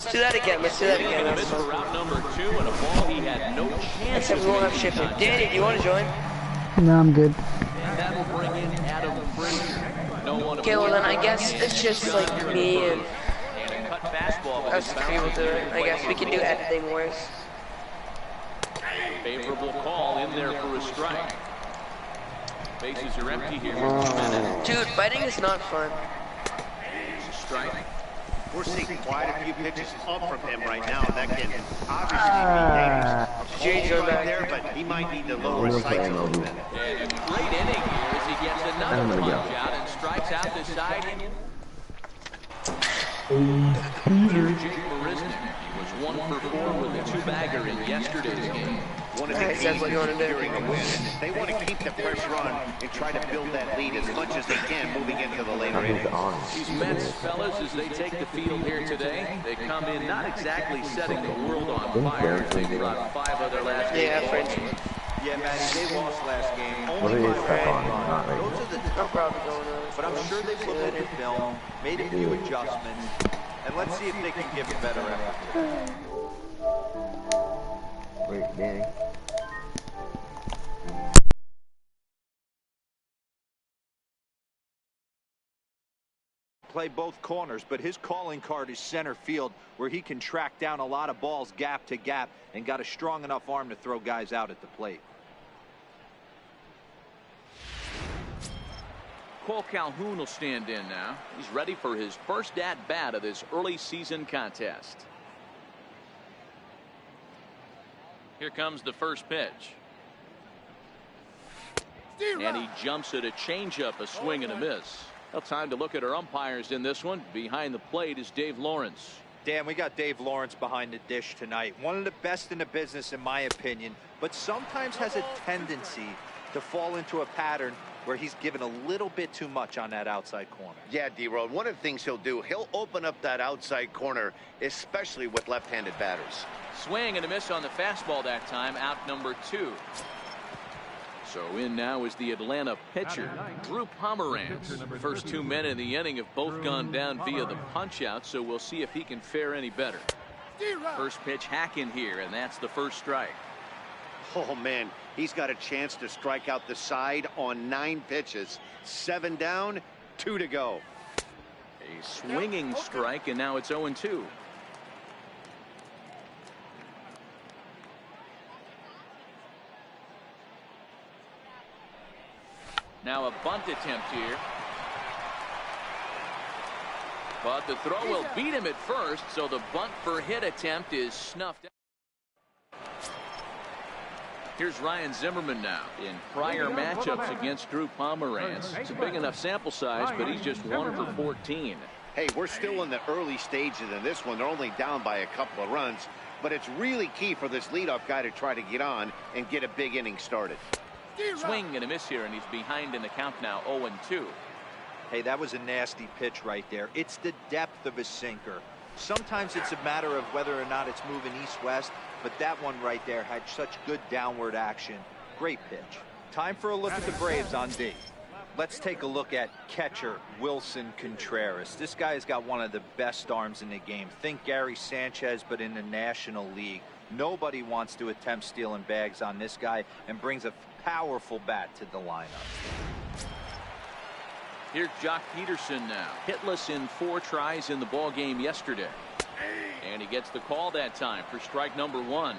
let's do that again. Let's do that again. That's for route number 2 and a ball he had no chance. Except we won't have shipping. Danny, do you want to join? No, I'm good. And that will bring in Adam Frazier. No one. Okay, well then I guess it's just like me and a cut fastball. us three will do it. I guess we can do editing worse. Favorable call in there for a strike. Bases are empty here. Dude, fighting is not fun. Strike. We're seeing quite a few pitches up from him right now. That can obviously be dangerous. He's right there, but he might need to lower his sights a little bit. And a great inning here as he gets another punch out and strikes out the side. Jake Marisnick. He was 1 for 4 with a 2-bagger in yesterday's game. One of the keys during a win. They want to keep the pressure on and try to build that lead as much as they can moving into the later innings. These Mets, fellas, as they take the field here today, they come in not exactly setting the world on fire. They brought 5 other last game. Yeah, French. Yeah, Matty, they lost last game. What are you stuck on? Not right. Those are the I'm probably going on. but I'm sure they've looked at the film, made a few adjustments, and let's see if they can give a better effort. Wait, Danny. Play both corners, but his calling card is center field, where he can track down a lot of balls gap to gap and got a strong enough arm to throw guys out at the plate. Cole Calhoun will stand in now. He's ready for his first at-bat of this early season contest. Here comes the first pitch. And he jumps at a changeup, a swing and a miss. Well, time to look at our umpires in this one. Behind the plate is Dave Lawrence. Dan, we got Dave Lawrence behind the dish tonight. One of the best in the business, in my opinion, but sometimes has a tendency to fall into a pattern where he's given a little bit too much on that outside corner. Yeah, D-Road, one of the things he'll do, he'll open up that outside corner, especially with left-handed batters. Swing and a miss on the fastball that time, out number 2. So in now is the Atlanta pitcher, Drew Pomeranz. First 2 men in the inning have both gone down via the punch-out, so we'll see if he can fare any better. First pitch hack in here, and that's the first strike. Oh, man, he's got a chance to strike out the side on 9 pitches. 7 down, 2 to go. A swinging strike, and now it's 0-2. Now a bunt attempt here. But the throw will beat him at first, so the bunt for hit attempt is snuffed out. Here's Ryan Zimmerman now. In prior matchups against Drew Pomeranz, it's a big enough sample size, but he's just 1 for 14. Hey, we're still in the early stages of this one. They're only down by a couple of runs, but it's really key for this leadoff guy to try to get on and get a big inning started. Swing and a miss here, and he's behind in the count now, 0-2. Hey, that was a nasty pitch right there. It's the depth of his sinker. Sometimes it's a matter of whether or not it's moving east-west, but that one right there had such good downward action. Great pitch. Time for a look at the Braves on D. Let's take a look at catcher Wilson Contreras. This guy has got one of the best arms in the game. Think Gary Sanchez, but in the National League. Nobody wants to attempt stealing bags on this guy, and brings a powerful bat to the lineup. Here's Jock Peterson now. Hitless in 4 tries in the ball game yesterday. And he gets the call that time for strike number 1.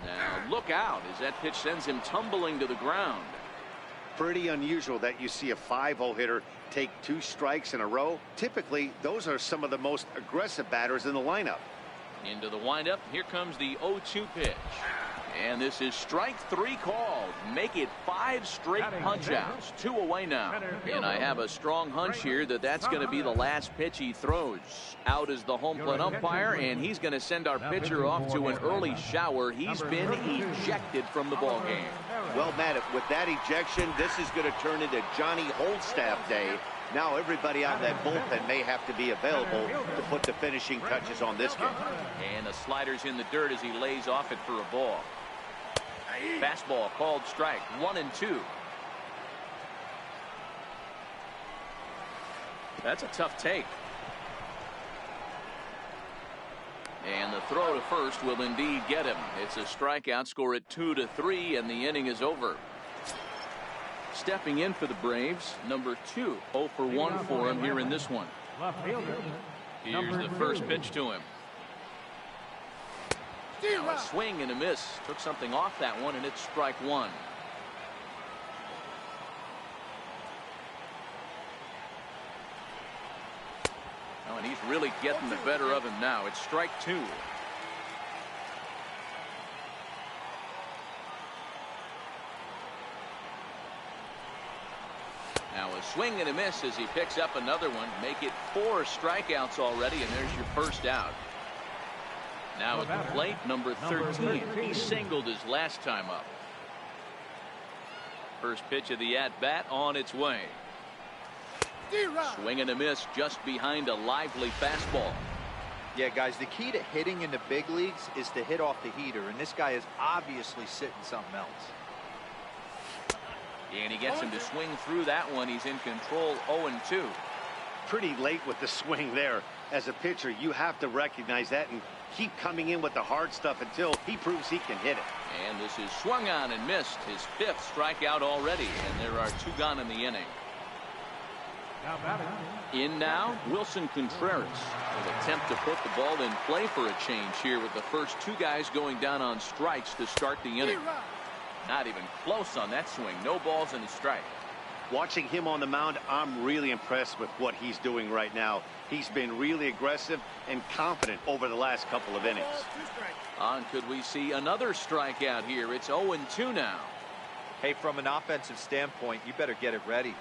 Now look out as that pitch sends him tumbling to the ground. Pretty unusual that you see a 5-0 hitter take 2 strikes in a row. Typically, those are some of the most aggressive batters in the lineup. Into the windup. Here comes the 0-2 pitch. And this is strike 3 called. Make it 5 straight punch-outs. 2 away now. And I have a strong hunch here that that's going to be the last pitch he throws. Out is the home plate umpire, and he's going to send our pitcher off to an early shower. He's been ejected from the ball game. Well, Matt, with that ejection, this is going to turn into Johnny Holdstaff Day. Now everybody on that bullpen may have to be available to put the finishing touches on this game. And the slider's in the dirt as he lays off it for a ball. Fastball called strike 1-2. That's a tough take. And the throw to first will indeed get him. It's a strikeout, score at 2-3, and the inning is over. Stepping in for the Braves, number 2, 0 for 1 for him here in this one. Here's the first pitch to him. Now a swing and a miss. Took something off that one, and it's strike 1. Oh, and he's really getting the better of him now. It's strike 2. Now a swing and a miss as he picks up another one. Make it 4 strikeouts already, and there's your first out. Now at the plate, number 13. He singled his last time up. First pitch of the at-bat on its way. Swing and a miss just behind a lively fastball. Yeah, guys, the key to hitting in the big leagues is to hit off the heater, and this guy is obviously sitting something else. And he gets him to swing through that one. He's in control, 0-2. Pretty late with the swing there. As a pitcher, you have to recognize that and keep coming in with the hard stuff until he proves he can hit it. And this is swung on and missed. His 5th strikeout already, and there are 2 gone in the inning. In now, Wilson Contreras will attempt to put the ball in play for a change here with the first 2 guys going down on strikes to start the inning. Not even close on that swing. No balls and a strike. Watching him on the mound, I'm really impressed with what he's doing right now. He's been really aggressive and confident over the last couple of innings. Could we see another strikeout here? It's 0-2 now. Hey, from an offensive standpoint, you better get it ready.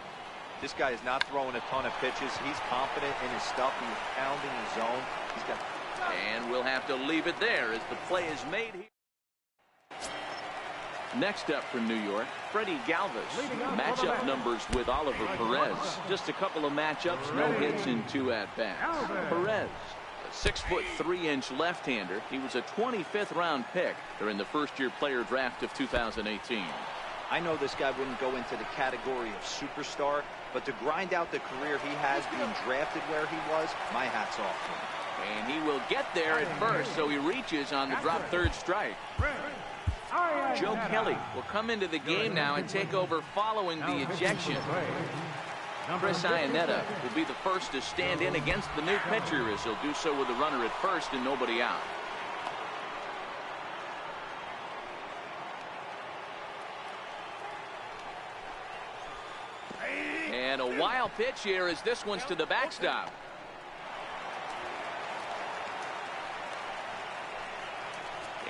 This guy is not throwing a ton of pitches. He's confident in his stuff. He's pounding his zone. He's got. And we'll have to leave it there as the play is made here. Next up for New York, Freddie Galvis. Matchup numbers with Oliver Perez. Just a couple of matchups, no hits in 2 at-bats. Perez, a 6'3" left-hander. He was a 25th round pick during the first-year player draft of 2018. I know this guy wouldn't go into the category of superstar, but to grind out the career he has being drafted where he was, my hat's off to him. And he will get there at first, so he reaches on the drop third strike. Joe Kelly will come into the game now and take over following the ejection. Chris Iannetta will be the first to stand in against the new pitcher as he'll do so with a runner at first and nobody out. And a wild pitch here as this one's to the backstop.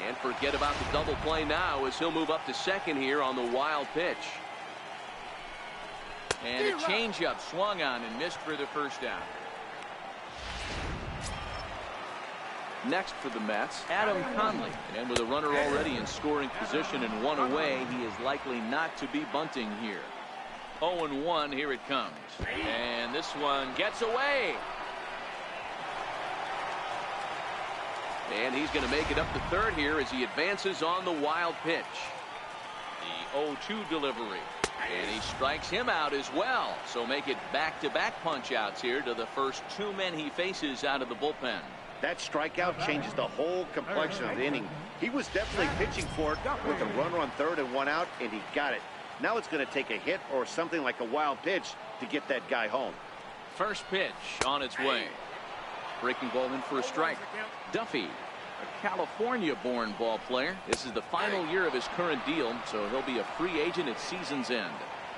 And forget about the double play now as he'll move up to second here on the wild pitch. And a changeup swung on and missed for the first down. Next for the Mets, Adam Conley. And with a runner already in scoring position and 1 away, he is likely not to be bunting here. 0-1, here it comes. And this one gets away. And he's going to make it up to third here as he advances on the wild pitch. The 0-2 delivery. And he strikes him out as well. So make it back-to-back punch-outs here to the first 2 men he faces out of the bullpen. That strikeout changes the whole complexion of the inning. He was definitely pitching for it with a runner on third and 1 out, and he got it. Now it's going to take a hit or something like a wild pitch to get that guy home. First pitch on its way. Breaking ball in for a strike. Duffy, a California-born ball player. This is the final year of his current deal, so he'll be a free agent at season's end.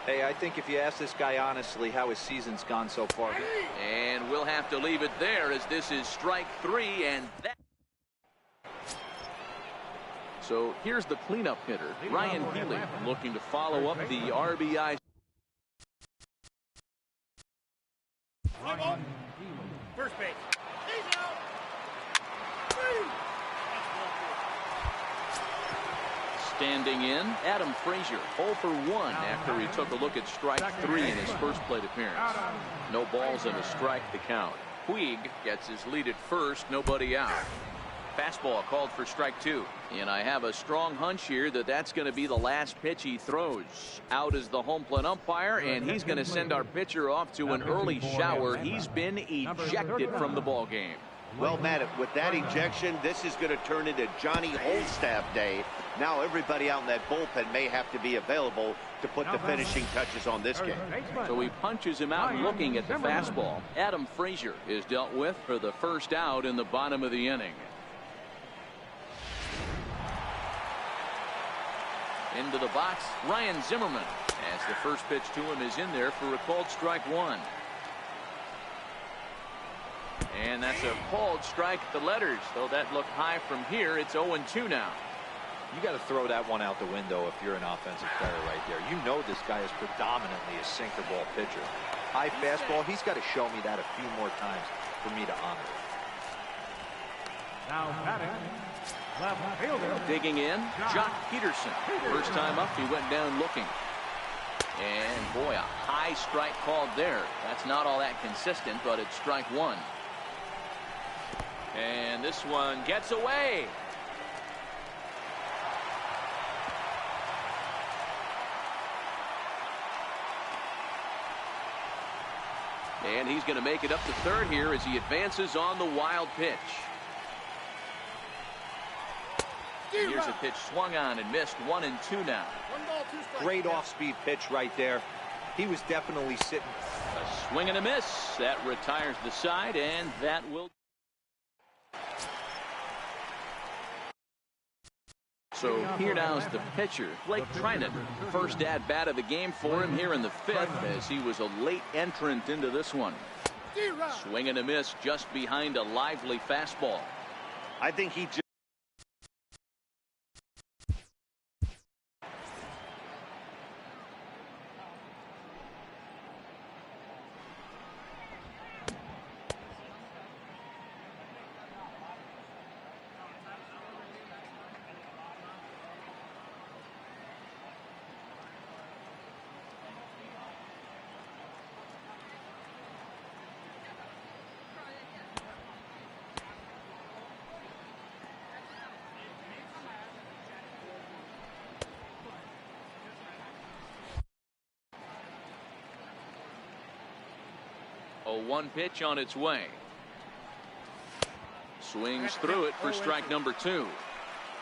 Hey, I think if you ask this guy honestly how his season's gone so far. And we'll have to leave it there as this is strike 3, and that. So here's the cleanup hitter, Ryan Healy, looking to follow up the RBI. First base. Standing in, Adam Frazier, 0 for 1 after he took a look at strike 3 in his first plate appearance. No balls and a strike to count. Puig gets his lead at first, nobody out. Fastball called for strike 2. And I have a strong hunch here that that's going to be the last pitch he throws. Out is the home plate umpire, and he's going to send our pitcher off to an early shower. He's been ejected from the ball game. Well, Matt, with that ejection, this is going to turn into Johnny Holstaff Day. Now everybody out in that bullpen may have to be available to put the finishing touches on this game. So he punches him out looking at the fastball. Adam Frazier is dealt with for the first out in the bottom of the inning. Into the box, Ryan Zimmerman, as the first pitch to him is in there for a called strike 1. And that's a called strike at the letters, though that looked high from here. It's 0-2 now. You got to throw that one out the window if you're an offensive player right there. You know this guy is predominantly a sinker ball pitcher. High fastball, he's got to show me that a few more times for me to honor it. Now batting, left fielder. Digging in, Jock Peterson. First time up, he went down looking. And boy, a high strike called there. That's not all that consistent, but it's strike 1. And this one gets away. And he's going to make it up to third here as he advances on the wild pitch. Here's a pitch swung on and missed. 1-2 now. Great off-speed pitch right there. He was definitely sitting. A swing and a miss. That retires the side, and that will. So here now is the pitcher, Blake Trinan. First at bat of the game for him here in the 5th, as he was a late entrant into this one. Swing and a miss just behind a lively fastball. I think he just. A 1 pitch on its way. Swings through it for strike number 2.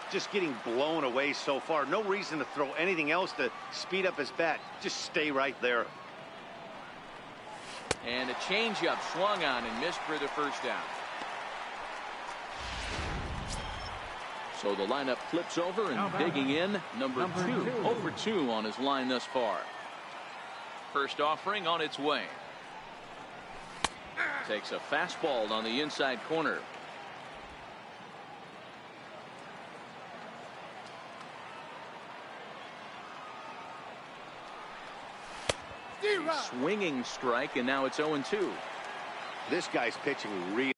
Just getting blown away so far. No reason to throw anything else to speed up his bat. Just stay right there. And a changeup swung on and missed for the first out. So the lineup flips over and digging in, number 2. 0 for 2 on his line thus far. First offering on its way. Takes a fastball on the inside corner. Swinging strike, and now it's 0-2. This guy's pitching really.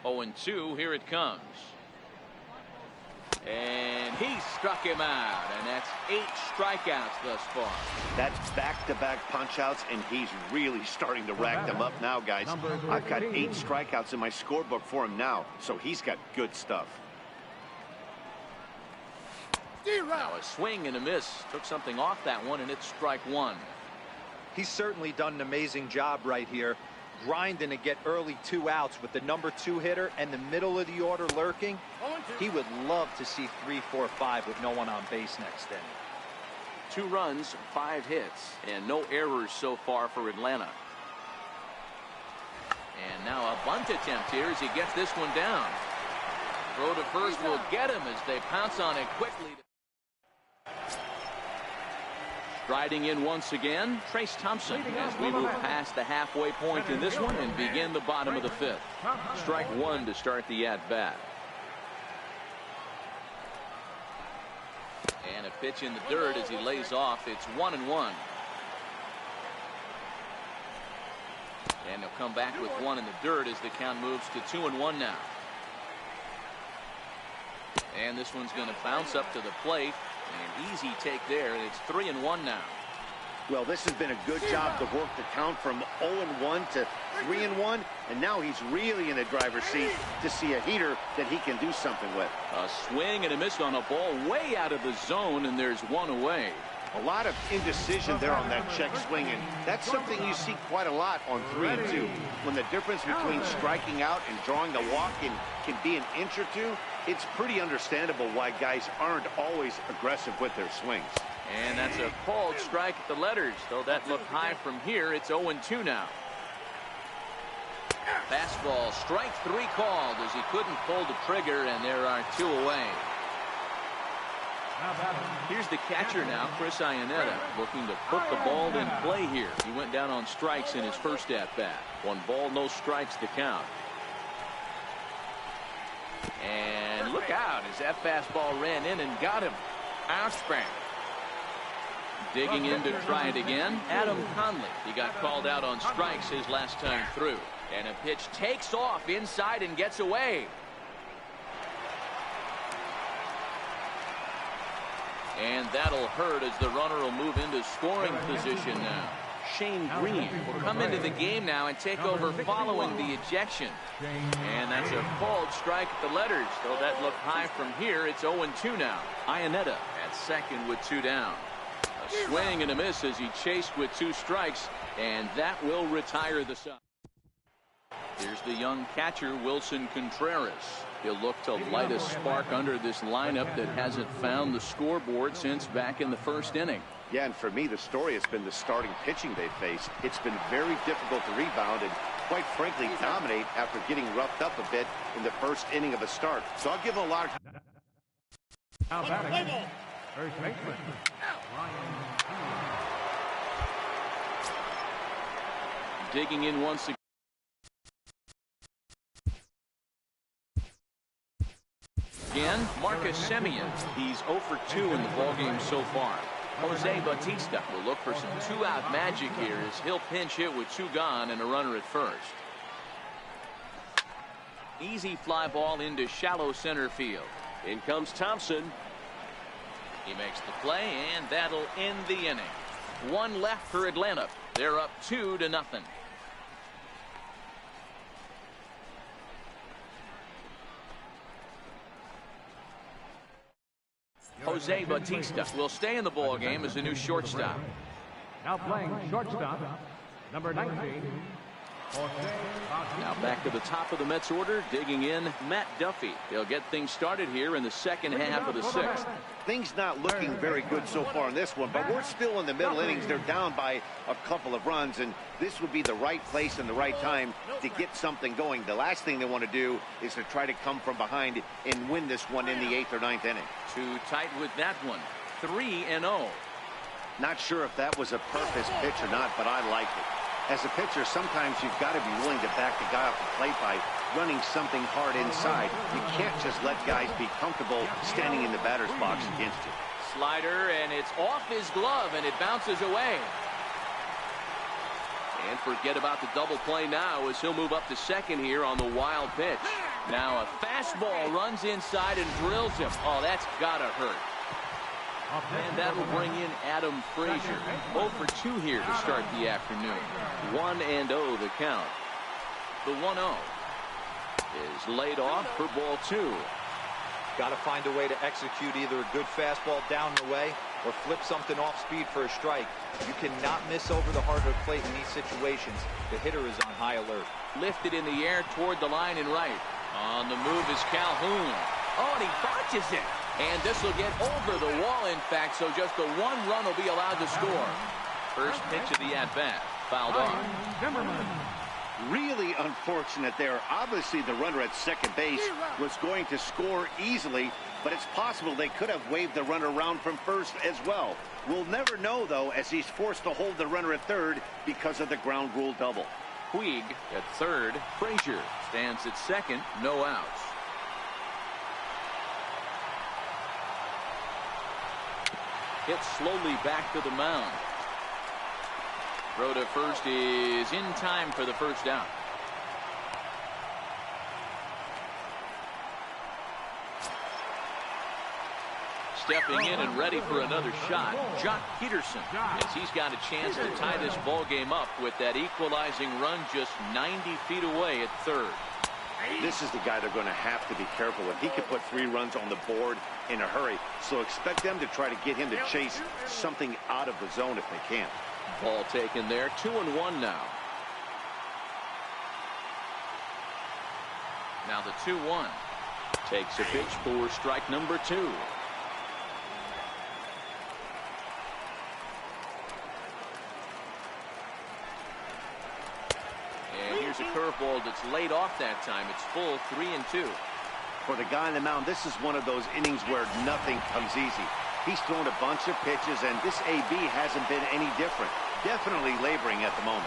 Oh, 0-2, here it comes. And he struck him out, and that's 8 strikeouts thus far. That's back-to-back punch-outs, and he's really starting to rack them up now, guys. I've got 8 strikeouts in my scorebook for him now, so he's got good stuff. Now a swing and a miss. Took something off that one, and it's strike 1. He's certainly done an amazing job right here. grinding to get early 2 outs with the #2 hitter and the middle of the order lurking. He would love to see 3, 4, 5 with no one on base next inning. 2 runs, 5 hits, and no errors so far for Atlanta. And now a bunt attempt here as he gets this one down. Throw to first will get him as they pounce on it quickly. Striding in once again, Trace Thompson as we move past the halfway point in this one and begin the bottom of the 5th. Strike 1 to start the at-bat. And a pitch in the dirt as he lays off. It's 1-1. And he'll come back with 1 in the dirt as the count moves to 2-1 now. And this one's going to bounce up to the plate. An easy take there. It's 3-1 now. Well, this has been a good job to work the count from 0-1 to 3-1, and now he's really in the driver's seat to see a heater that he can do something with. A swing and a miss on a ball way out of the zone, and there's 1 away. A lot of indecision there on that check swing, and that's something you see quite a lot on 3-2. When the difference between striking out and drawing the walk can be an inch or 2, it's pretty understandable why guys aren't always aggressive with their swings. And that's a called strike at the letters. Though that looked high from here, it's 0-2 now. Fastball, strike 3 called as he couldn't pull the trigger, and there are 2 away. Here's the catcher now, Chris Iannetta, looking to put the ball in play here. He went down on strikes in his first at-bat. 1 ball, no strikes to count. And look out as that fastball ran in and got him. Outspan. Digging in to try it again, Adam Conley. He got called out on strikes his last time through. And a pitch takes off inside and gets away. And that'll hurt as the runner will move into scoring position now. Shane Green will come into the game now and take over following the ejection. And that's a called strike at the letters. Though that looked high from here, it's 0-2 now. Iannetta at second with 2 down. A swing and a miss as he chased with 2 strikes, and that will retire the side. Here's the young catcher, Wilson Contreras. He'll look to light a spark under this lineup that hasn't found the scoreboard since back in the first inning. Yeah, and for me, the story has been the starting pitching they faced. It's been very difficult to rebound and, quite frankly, dominate after getting roughed up a bit in the first inning of a start. So I'll give them a lot of... Now batting, first baseman, Ryan. Digging in once again. Marcus Semien. He's 0 for 2 in the ballgame so far. Jose Bautista will look for some 2-out magic here as he'll pinch hit with 2 gone and a runner at first. Easy fly ball into shallow center field. In comes Thompson. He makes the play, and that'll end the inning. 1 left for Atlanta. They're up 2-0. Jose Bautista will stay in the ball game as a new shortstop. Now playing shortstop, number 19. Now back to the top of the Mets order, digging in, Matt Duffy. They'll get things started here in the second half of the 6th. Things not looking very good so far in this one, but we're still in the middle innings. They're down by a couple of runs, and this would be the right place and the right time to get something going. The last thing they want to do is to try to come from behind and win this one in the 8th or 9th inning. Too tight with that one. 3-0. Not sure if that was a purpose pitch or not, but I like it. As a pitcher, sometimes you've got to be willing to back the guy off the plate by running something hard inside. You can't just let guys be comfortable standing in the batter's box against you. Slider, and it's off his glove, and it bounces away. And forget about the double play now as he'll move up to second here on the wild pitch. Now a fastball runs inside and drills him. Oh, that's gotta hurt. And that'll bring in Adam Frazier. 0 for 2 here to start the afternoon. 1-0 the count. The 1-0 is laid off for ball 2. Got to find a way to execute either a good fastball down the way or flip something off speed for a strike. You cannot miss over the heart of the plate in these situations. The hitter is on high alert. Lifted in the air toward the line and right. On the move is Calhoun. Oh, and he botches it. And this will get over the wall, in fact, so just the one run will be allowed to score. First pitch of the at-bat. Fouled off. Really unfortunate there. Obviously, the runner at second base was going to score easily, but it's possible they could have waved the runner around from first as well. We'll never know, though, as he's forced to hold the runner at third because of the ground rule double. Puig at third. Frazier stands at second. No outs. Hit slowly back to the mound. Throw to first is in time for the first down. Stepping in and ready for another shot, Jock Peterson, as he's got a chance to tie this ball game up with that equalizing run just 90 feet away at third. This is the guy they're going to have to be careful with. He could put 3 runs on the board in a hurry, so expect them to try to get him to chase something out of the zone if they can. Ball taken there, 2-1 now. Now the 2-1. Takes a pitch for strike number 2. And here's a curveball that's laid off that time. It's full, 3-2. For the guy on the mound, this is one of those innings where nothing comes easy. He's thrown a bunch of pitches, and this AB hasn't been any different. Definitely laboring at the moment.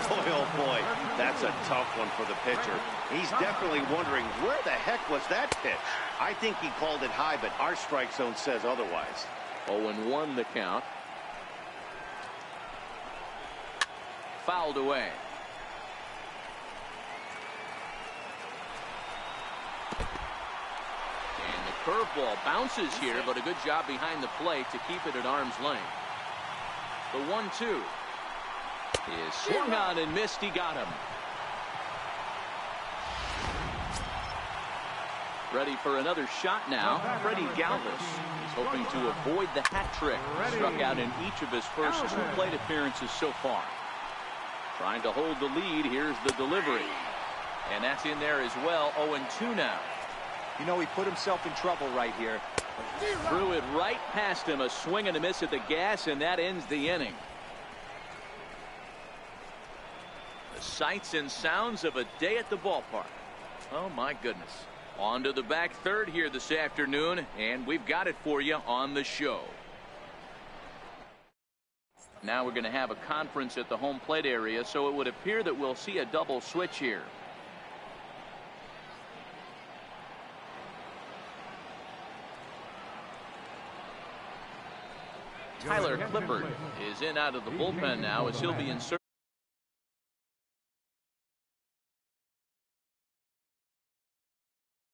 Boy, oh boy, that's a tough one for the pitcher. He's definitely wondering, where the heck was that pitch? I think he called it high, but our strike zone says otherwise. 0-1 the count. Fouled away. Curveball bounces here, but a good job behind the plate to keep it at arm's length. The 1-2 is swung on and missed. He got him. Ready for another shot now. Freddie Galvis is hoping to avoid the hat trick. Struck out in each of his first 2 plate appearances so far. Trying to hold the lead. Here's the delivery. And that's in there as well. 0-2 now. You know, he put himself in trouble right here. Threw it right past him. A swing and a miss at the gas, and that ends the inning. The sights and sounds of a day at the ballpark. Oh, my goodness. On to the back third here this afternoon, and we've got it for you on the show. Now we're going to have a conference at the home plate area, so it would appear that we'll see a double switch here. Tyler Clippard is in out of the bullpen now as he'll be inserted.